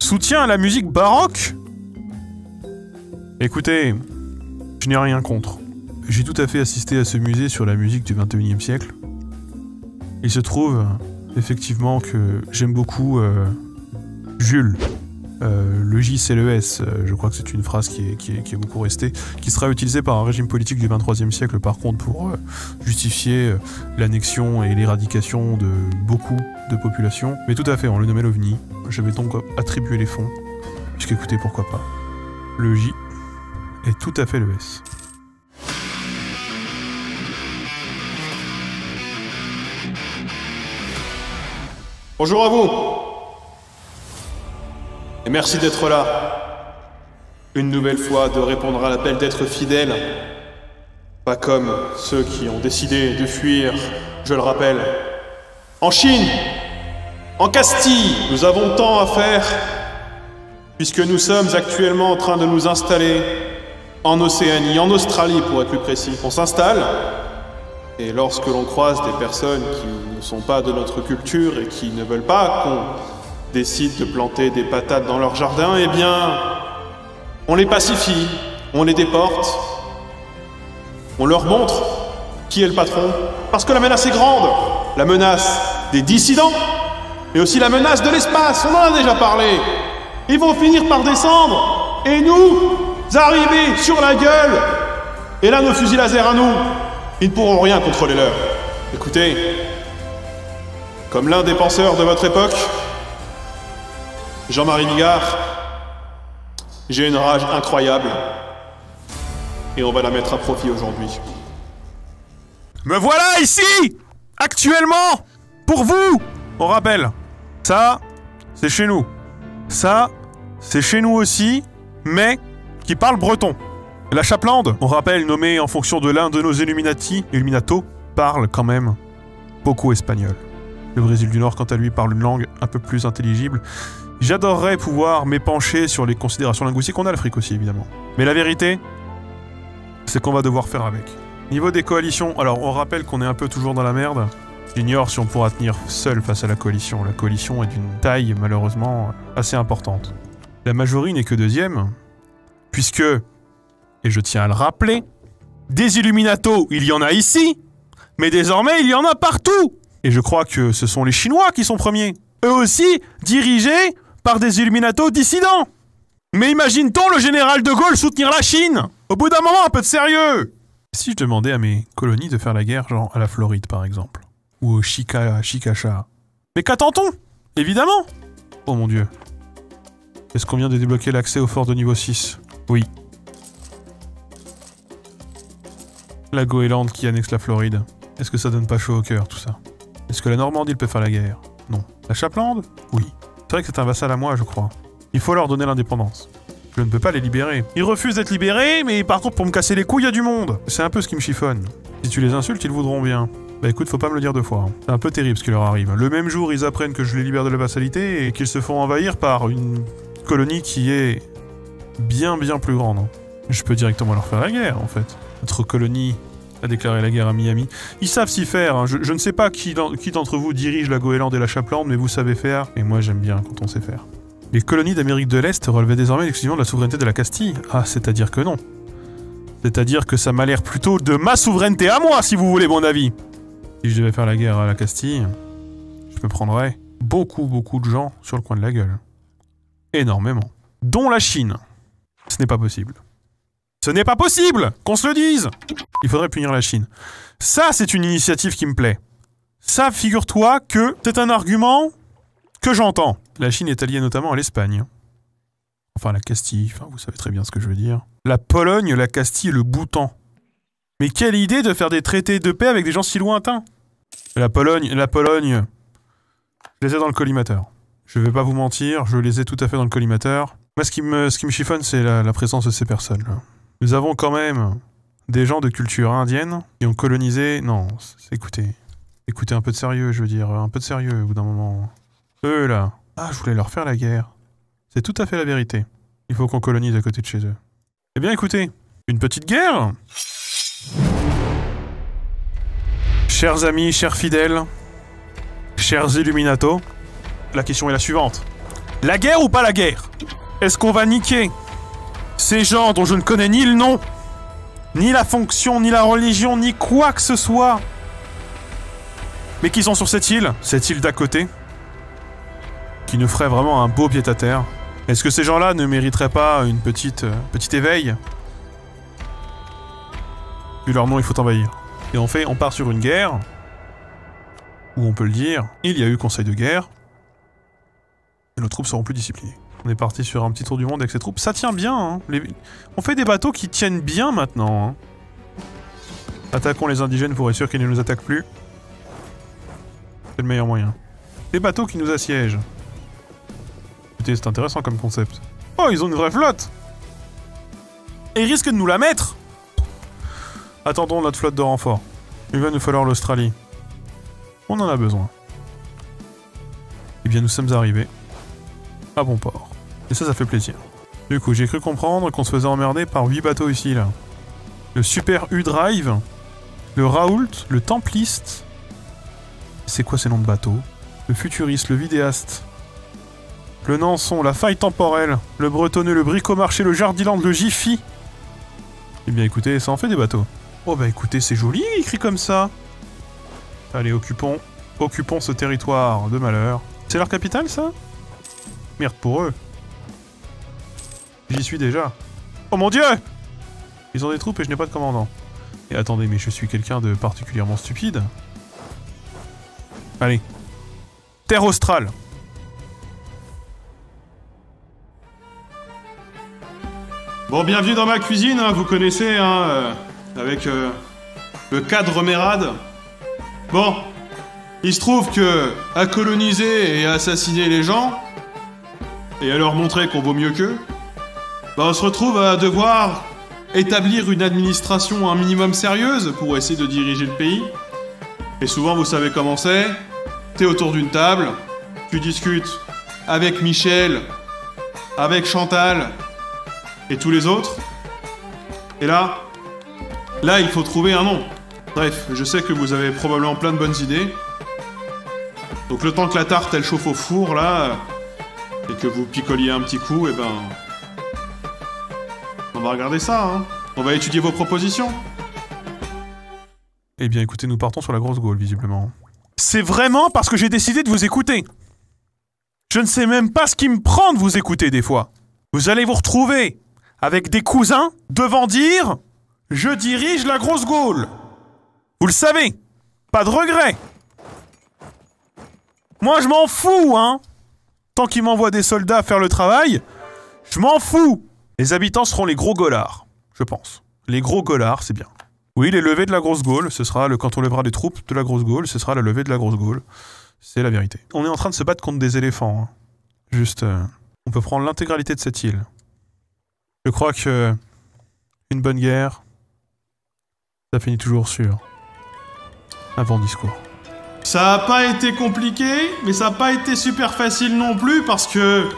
Soutien à la musique baroque? Écoutez, je n'ai rien contre. J'ai tout à fait assisté à ce musée sur la musique du 21e siècle. Il se trouve, effectivement, que j'aime beaucoup Jules. Le J c'est le S, je crois que c'est une phrase qui est beaucoup restée, qui sera utilisée par un régime politique du 23e siècle par contre pour justifier l'annexion et l'éradication de beaucoup de populations. Mais tout à fait, on le nommait l'OVNI. J'avais donc attribué les fonds, puisqu'écoutez, pourquoi pas. Le J est tout à fait le S. Bonjour à vous. Et merci d'être là. Une nouvelle fois, de répondre à l'appel d'être fidèle. Pas comme ceux qui ont décidé de fuir, je le rappelle. En Chine, en Castille, nous avons tant à faire, puisque nous sommes actuellement en train de nous installer en Océanie, en Australie pour être plus précis. On s'installe, et lorsque l'on croise des personnes qui ne sont pas de notre culture et qui ne veulent pas qu'on décide de planter des patates dans leur jardin, eh bien, on les pacifie, on les déporte, on leur montre qui est le patron, parce que la menace est grande, la menace des dissidents, mais aussi la menace de l'espace, on en a déjà parlé. Ils vont finir par descendre, et nous, arriver sur la gueule, et là nos fusils laser à nous, ils ne pourront rien contrôler l'heure. Écoutez, comme l'un des penseurs de votre époque, Jean-Marie Bigard, j'ai une rage incroyable, et on va la mettre à profit aujourd'hui. Me voilà ici, actuellement, pour vous. On rappelle, ça, c'est chez nous. Ça, c'est chez nous aussi, mais qui parle breton. La Chaplande, on rappelle, nommée en fonction de l'un de nos Illuminato, parle quand même beaucoup espagnol. Le Brésil du Nord, quant à lui, parle une langue un peu plus intelligible. J'adorerais pouvoir m'épancher sur les considérations linguistiques. On a l'Afrique aussi, évidemment. Mais la vérité, c'est qu'on va devoir faire avec. Niveau des coalitions, alors on rappelle qu'on est un peu toujours dans la merde. J'ignore si on pourra tenir seul face à la coalition. La coalition est d'une taille, malheureusement, assez importante. La majorité n'est que deuxième, puisque, et je tiens à le rappeler, des Illuminato, il y en a ici, mais désormais, il y en a partout. Et je crois que ce sont les Chinois qui sont premiers. Eux aussi, dirigés par des Illuminato dissidents. Mais imagine-t-on le général de Gaulle soutenir la Chine? Au bout d'un moment, un peu de sérieux. Si je demandais à mes colonies de faire la guerre, genre à la Floride par exemple, ou au Chicacha. Mais qu'attend-on? Évidemment. Oh mon dieu. Est-ce qu'on vient de débloquer l'accès au fort de niveau 6? Oui. La Groenland qui annexe la Floride. Est-ce que ça donne pas chaud au cœur tout ça? Est-ce que la Normandie peut faire la guerre? Non. La Chaplande? Oui. C'est vrai que c'est un vassal à moi, je crois. Il faut leur donner l'indépendance. Je ne peux pas les libérer. Ils refusent d'être libérés, mais par contre, pour me casser les couilles, il y a du monde. C'est un peu ce qui me chiffonne. Si tu les insultes, ils voudront bien. Bah écoute, faut pas me le dire deux fois. Hein. C'est un peu terrible ce qui leur arrive. Le même jour, ils apprennent que je les libère de la vassalité et qu'ils se font envahir par une colonie qui est bien plus grande. Hein. Je peux directement leur faire la guerre, en fait. Notre colonie a déclaré la guerre à Miami. Ils savent s'y faire. Hein. Je ne sais pas qui d'entre vous dirige la Groenland et la Chaplande, mais vous savez faire. Et moi, j'aime bien quand on sait faire. Les colonies d'Amérique de l'Est relevaient désormais exclusivement de la souveraineté de la Castille. Ah, c'est-à-dire que non. C'est-à-dire que ça m'a l'air plutôt de ma souveraineté à moi, si vous voulez mon avis. Si je devais faire la guerre à la Castille, je me prendrais beaucoup de gens sur le coin de la gueule. Énormément. Dont la Chine. Ce n'est pas possible. Ce n'est pas possible qu'on se le dise. Il faudrait punir la Chine. Ça, c'est une initiative qui me plaît. Ça, figure-toi que c'est un argument que j'entends. La Chine est alliée notamment à l'Espagne. Enfin, la Castille, enfin, vous savez très bien ce que je veux dire. La Pologne, la Castille et le Bhoutan. Mais quelle idée de faire des traités de paix avec des gens si lointains. La Pologne, je les ai dans le collimateur. Je vais pas vous mentir, je les ai tout à fait dans le collimateur. Moi, ce qui me chiffonne, c'est la présence de ces personnes-là. Nous avons quand même des gens de culture indienne qui ont colonisé... Non, écoutez un peu de sérieux, je veux dire, un peu de sérieux au bout d'un moment. Eux, là... Ah, je voulais leur faire la guerre. C'est tout à fait la vérité. Il faut qu'on colonise à côté de chez eux. Eh bien, écoutez, une petite guerre. Chers amis, chers fidèles, chers Illuminato, la question est la suivante. La guerre ou pas la guerre? Est-ce qu'on va niquer ces gens dont je ne connais ni le nom, ni la fonction, ni la religion, ni quoi que ce soit, mais qui sont sur cette île d'à côté, qui nous ferait vraiment un beau pied-à-terre? Est-ce que ces gens-là ne mériteraient pas une petit éveil? Vu leur nom, il faut envahir. Et on part sur une guerre, où on peut le dire, il y a eu conseil de guerre, et nos troupes seront plus disciplinées. On est parti sur un petit tour du monde avec ces troupes. Ça tient bien, hein. On fait des bateaux qui tiennent bien maintenant, hein. Attaquons les indigènes pour être sûr qu'ils ne nous attaquent plus. C'est le meilleur moyen. Des bateaux qui nous assiègent. Écoutez, c'est intéressant comme concept. Oh, ils ont une vraie flotte! Et ils risquent de nous la mettre! Attendons notre flotte de renfort. Il va nous falloir l'Australie. On en a besoin. Eh bien, nous sommes arrivés à bon port. Et ça fait plaisir. Du coup, j'ai cru comprendre qu'on se faisait emmerder par 8 bateaux ici, là. Le Super U-Drive, le Raoult, le Templiste. C'est quoi ces noms de bateaux? Le Futuriste, le Vidéaste, le Nanson, la Faille Temporelle, le Bretonneux, le Bricomarché, le Jardiland, le Jiffy. Eh bien écoutez, ça en fait des bateaux. Oh bah écoutez, c'est joli écrit comme ça. Allez, occupons ce territoire de malheur. C'est leur capitale, ça? Merde pour eux. J'y suis déjà. Oh mon dieu! Ils ont des troupes et je n'ai pas de commandant. Et attendez, mais je suis quelqu'un de particulièrement stupide. Allez. Terre australe. Bon, bienvenue dans ma cuisine, hein, vous connaissez, hein, avec le cadre Mérade. Bon, il se trouve que à coloniser et à assassiner les gens, et à leur montrer qu'on vaut mieux qu'eux, bah on se retrouve à devoir établir une administration un minimum sérieuse pour essayer de diriger le pays. Et souvent, vous savez comment c'est, t'es autour d'une table, tu discutes avec Michel, avec Chantal, et tous les autres. Et là, il faut trouver un nom. Bref, je sais que vous avez probablement plein de bonnes idées. Donc le temps que la tarte, elle chauffe au four, là, et que vous picoliez un petit coup, et ben... on va regarder ça, hein. On va étudier vos propositions. Eh bien écoutez, nous partons sur la grosse Gaule, visiblement. C'est vraiment parce que j'ai décidé de vous écouter. Je ne sais même pas ce qui me prend de vous écouter des fois. Vous allez vous retrouver avec des cousins devant dire « Je dirige la grosse Gaule ». Vous le savez, pas de regret. Moi je m'en fous, hein. Tant qu'ils m'envoient des soldats faire le travail, je m'en fous. Les habitants seront les gros Gaulards, je pense. Les gros Gaulards, c'est bien. Oui, les levées de la grosse Gaule, ce sera quand on lèvera les troupes de la grosse Gaule, ce sera la levée de la grosse Gaule. C'est la vérité. On est en train de se battre contre des éléphants, hein. Juste, on peut prendre l'intégralité de cette île. Je crois que une bonne guerre, ça finit toujours sur un bon discours. Ça a pas été compliqué, mais ça a pas été super facile non plus parce que...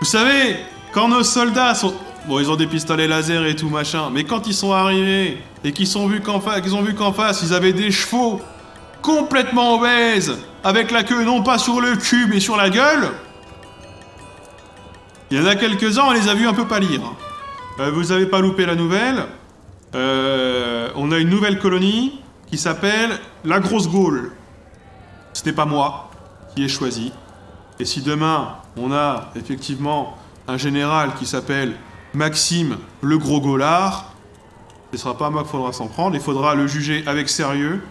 Vous savez, quand nos soldats sont... Bon, ils ont des pistolets laser et tout machin, mais quand ils sont arrivés et qu'ils ont vu qu'en face, ils avaient des chevaux complètement obèses, avec la queue non pas sur le cul, mais sur la gueule... Il y en a quelques-uns, on les a vus un peu pâlir. Vous avez pas loupé la nouvelle. On a une nouvelle colonie qui s'appelle la Grosse Gaule. Ce n'est pas moi qui ai choisi. Et si demain, on a effectivement un général qui s'appelle Maxime le Gros Gaulard, ce ne sera pas à moi qu'il faudra s'en prendre, il faudra le juger avec sérieux,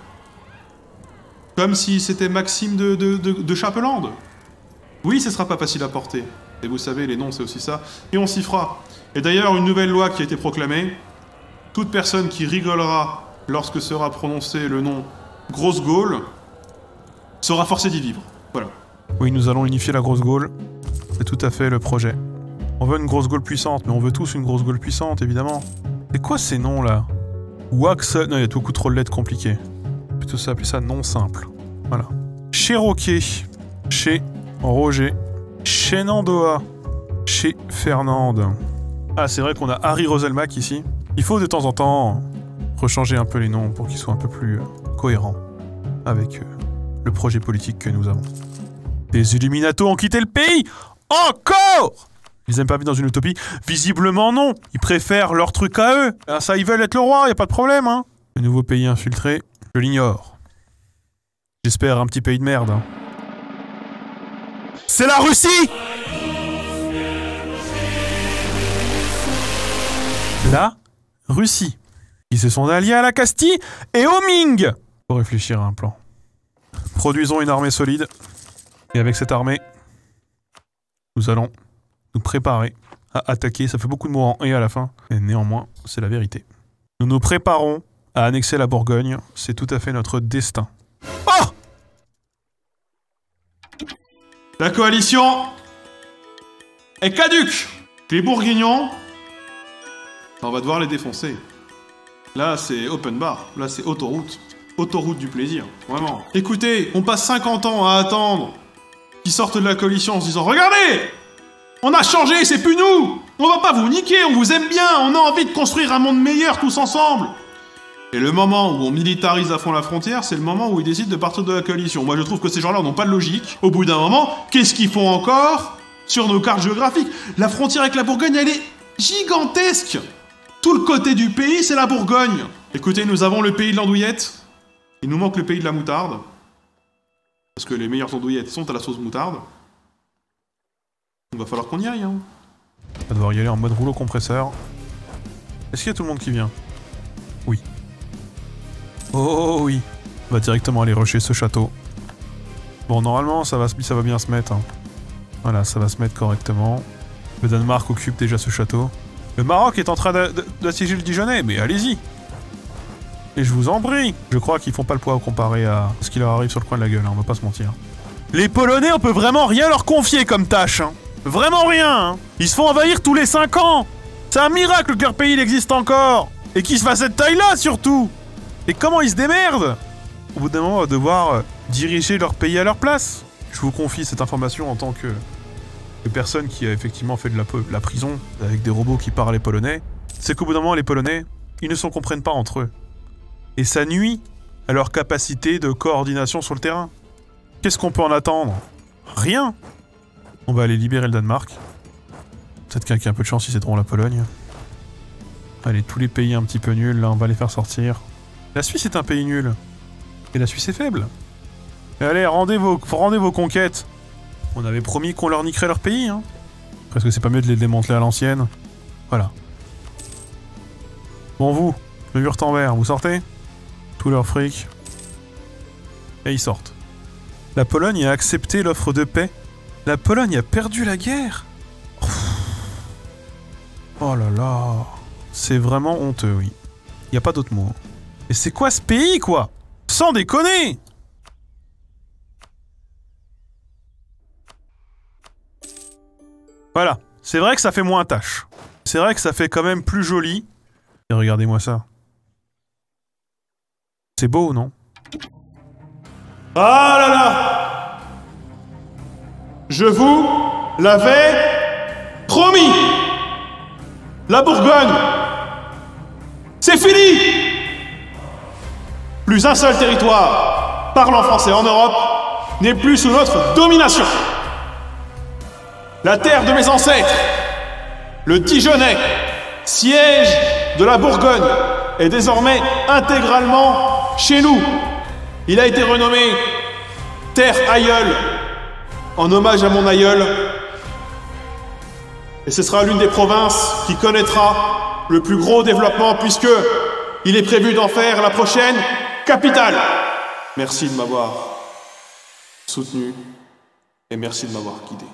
comme si c'était Maxime de Chapelande. Oui, ce sera pas facile à porter. Et vous savez, les noms, c'est aussi ça. Et on s'y fera. Et d'ailleurs, une nouvelle loi qui a été proclamée, toute personne qui rigolera lorsque sera prononcé le nom Grosse Gaule sera forcée d'y vivre. Voilà. Oui, nous allons unifier la Grosse Gaule. C'est tout à fait le projet. On veut une Grosse Gaule puissante, mais on veut tous une Grosse Gaule puissante, évidemment. C'est quoi ces noms-là? Wax... Non, il y a beaucoup trop de lettres compliquées. Plutôt ça, appeler ça non simple. Voilà. Cherokee. Chez Roger. Shenandoah. Chez Fernande. Ah, c'est vrai qu'on a Harry Roselmack ici. Il faut de temps en temps rechanger un peu les noms pour qu'ils soient un peu plus cohérents avec le projet politique que nous avons. Les Illuminatos ont quitté le pays! Encore! Ils aiment pas vivre dans une utopie? Visiblement non. Ils préfèrent leur truc à eux. Ah, ça, ils veulent être le roi, y a pas de problème, hein. Le nouveau pays infiltré, je l'ignore. J'espère un petit pays de merde, hein. C'est la Russie! La Russie. Ils se sont alliés à la Castille et au Ming! Faut réfléchir à un plan. Produisons une armée solide. Et avec cette armée, nous allons nous préparer à attaquer. Ça fait beaucoup de mots en « et » à la fin. Et néanmoins, c'est la vérité. Nous nous préparons à annexer la Bourgogne. C'est tout à fait notre destin. Oh! La coalition est caduque. Les Bourguignons, on va devoir les défoncer. Là, c'est open bar. Là, c'est autoroute. Autoroute du plaisir. Vraiment. Écoutez, on passe 50 ans à attendre qu'ils sortent de la coalition en se disant « Regardez! On a changé, c'est plus nous! On va pas vous niquer, on vous aime bien, on a envie de construire un monde meilleur tous ensemble !» Et le moment où on militarise à fond la frontière, c'est le moment où ils décident de partir de la coalition. Moi, je trouve que ces gens-là n'ont pas de logique. Au bout d'un moment, qu'est-ce qu'ils font encore sur nos cartes géographiques? La frontière avec la Bourgogne, elle est gigantesque! Tout le côté du pays, c'est la Bourgogne. Écoutez, nous avons le pays de l'andouillette. Il nous manque le pays de la moutarde. Parce que les meilleures andouillettes sont à la sauce moutarde. Il va falloir qu'on y aille, hein. On va devoir y aller en mode rouleau compresseur. Est-ce qu'il y a tout le monde qui vient? Oui. Oh oui. On va directement aller rusher ce château. Bon, normalement, ça va bien se mettre, hein. Voilà, ça va se mettre correctement. Le Danemark occupe déjà ce château. Le Maroc est en train d'assiéger le Dijonais, mais allez-y. Et je vous en prie. Je crois qu'ils font pas le poids comparé à ce qui leur arrive sur le coin de la gueule, hein, on va pas se mentir. Les Polonais, on peut vraiment rien leur confier comme tâche, hein. Vraiment rien, hein. Ils se font envahir tous les 5 ans. C'est un miracle que leur pays il existe encore. Et qu'ils se fassent cette taille-là, surtout. Et comment ils se démerdent? Au bout d'un moment, on va devoir diriger leur pays à leur place. Je vous confie cette information en tant que personne qui a effectivement fait de la prison avec des robots qui parlent les polonais. C'est qu'au bout d'un moment, les polonais, ils ne se comprennent pas entre eux. Et ça nuit à leur capacité de coordination sur le terrain. Qu'est-ce qu'on peut en attendre? Rien. On va aller libérer le Danemark. Peut-être qu'il y a un peu de chance si c'est trop la Pologne. Allez, tous les pays un petit peu nuls, là, on va les faire sortir. La Suisse est un pays nul. Et la Suisse est faible. Et allez, rendez vos conquêtes. On avait promis qu'on leur niquerait leur pays, hein. Parce que c'est pas mieux de les démanteler à l'ancienne. Voilà. Bon, vous, le Wurtemberg, vous sortez? Tout leur fric. Et ils sortent. La Pologne a accepté l'offre de paix. La Pologne a perdu la guerre. Oh là là. C'est vraiment honteux, oui. Y a pas d'autre mot. Et c'est quoi ce pays, quoi? Sans déconner! Voilà. C'est vrai que ça fait moins tâche. C'est vrai que ça fait quand même plus joli. Et regardez-moi ça. C'est beau, non? Ah là là! Je vous l'avais promis! La Bourgogne! C'est fini! Plus un seul territoire parlant français en Europe n'est plus sous notre domination. La terre de mes ancêtres, le Dijonais, siège de la Bourgogne, est désormais intégralement chez nous. Il a été renommé Terre Aïeul, en hommage à mon aïeul. Et ce sera l'une des provinces qui connaîtra le plus gros développement puisque il est prévu d'en faire la prochaine capitale. Merci de m'avoir soutenu et merci de m'avoir guidé.